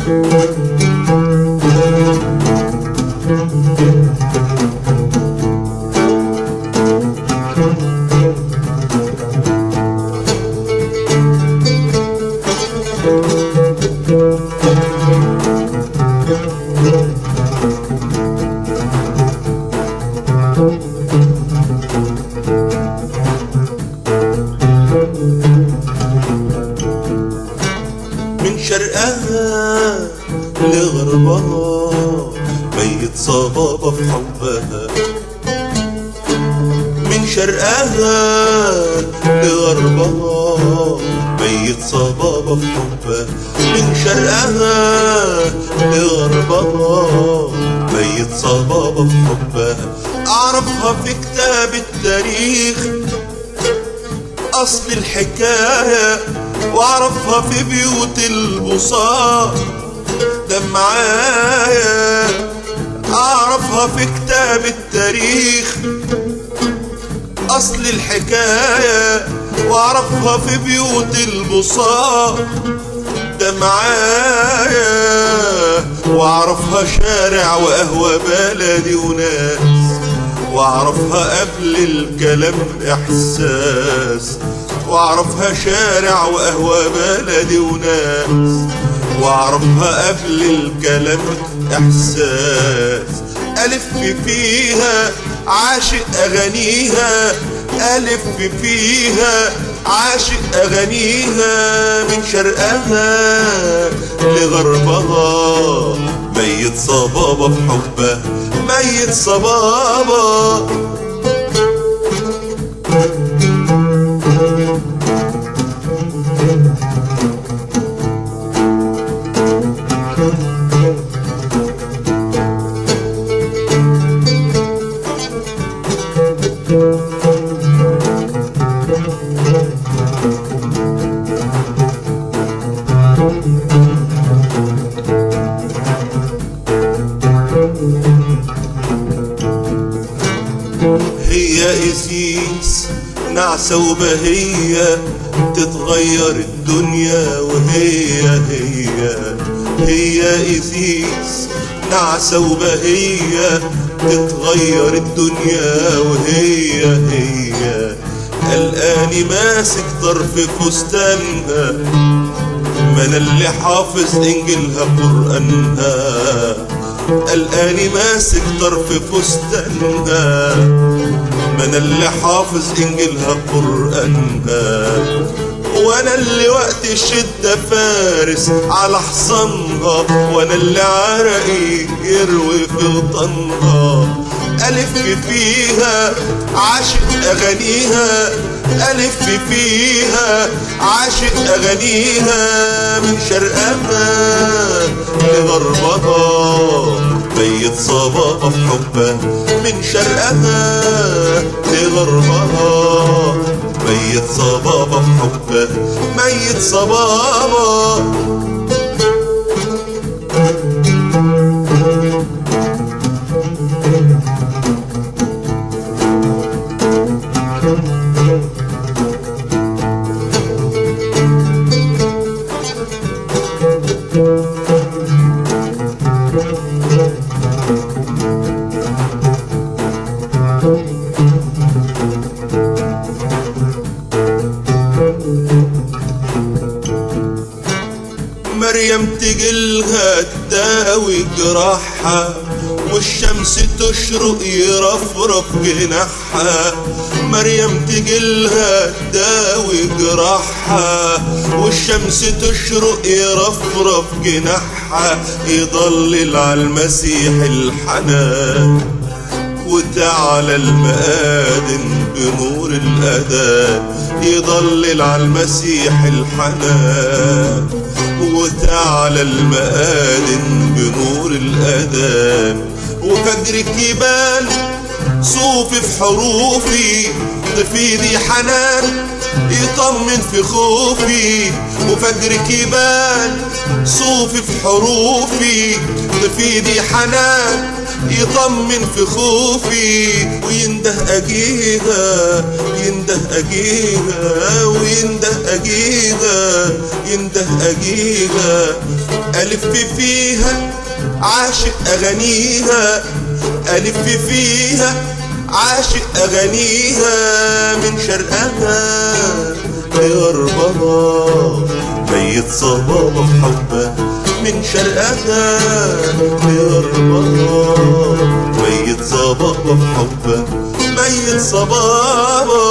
من شرقها لغربها ميت صبابة في حبها. من شرقها لغربها ميت صبابة في حبها. من شرقها لغربها ميت صبابة في حبها. أعرفها في كتاب التاريخ أصل الحكاية، وأعرفها في بيوت البساط ده معايا. أعرفها في كتاب التاريخ أصل الحكاية، وأعرفها في بيوت البساط ده معايا. وأعرفها شارع وقهوة بلدي وناس، وأعرفها قبل الكلام إحساس. وأعرفها شارع وقهوة بلدي وناس، وأعرفها قبل الكلام إحساس. ألف فيها عاشق أغانيها، ألف فيها عاشق أغانيها. من شرقها لغربها ميت صبابة في حبها، ميت صبابة. هي إزيز نعسة وبهية تتغير الدنيا، وهي هي إزيز نعسة وبهية تتغير الدنيا، وهي قلقاني ماسك طرف فستانها، ما انا اللي حافظ انجيلها قرآنها. قلقاني ماسك طرف فستانها، ما انا اللي حافظ انجيلها قرآنها. وانا اللي وقت الشدة فارس على حصانها، وانا اللي عرقي يروي في غطانها. ألف فيها عاشق أغانيها، ألف فيها عاشق أغانيها. من شرقها لغربها ميت صبابة في حبها. من شرقها لغربها ميت صبابة في حبها، ميت صبابة. مريم تجيلها تداوي جراحها، والشمس تشرق يرفرف جناحها. مريم تجيلها تداوي جراحها، والشمس تشرق يرفرف جناحها. يضلل على المسيح الحنان، وتعالى المآذن بنور الأذان. يضلل على المسيح الحنان، وتعالى المآذن بنور الأذان. وفجرك يبان صوفي في حروفي، تفيدي حنان يطمن في خوفي. وفجرك يبان صوفي في حروفي، تفيدي حنان يطمن في خوفي وينده أجيها، ينده أجيها وينده أجيها، ينده أجيها. ألف فيها عاشق أغانيها، ألف فيها عاشق أغانيها، من شرقها لغربها ميت صبابة في حبها، من شرقها لغربها ميت صبابة في حبها، ميت صبابة.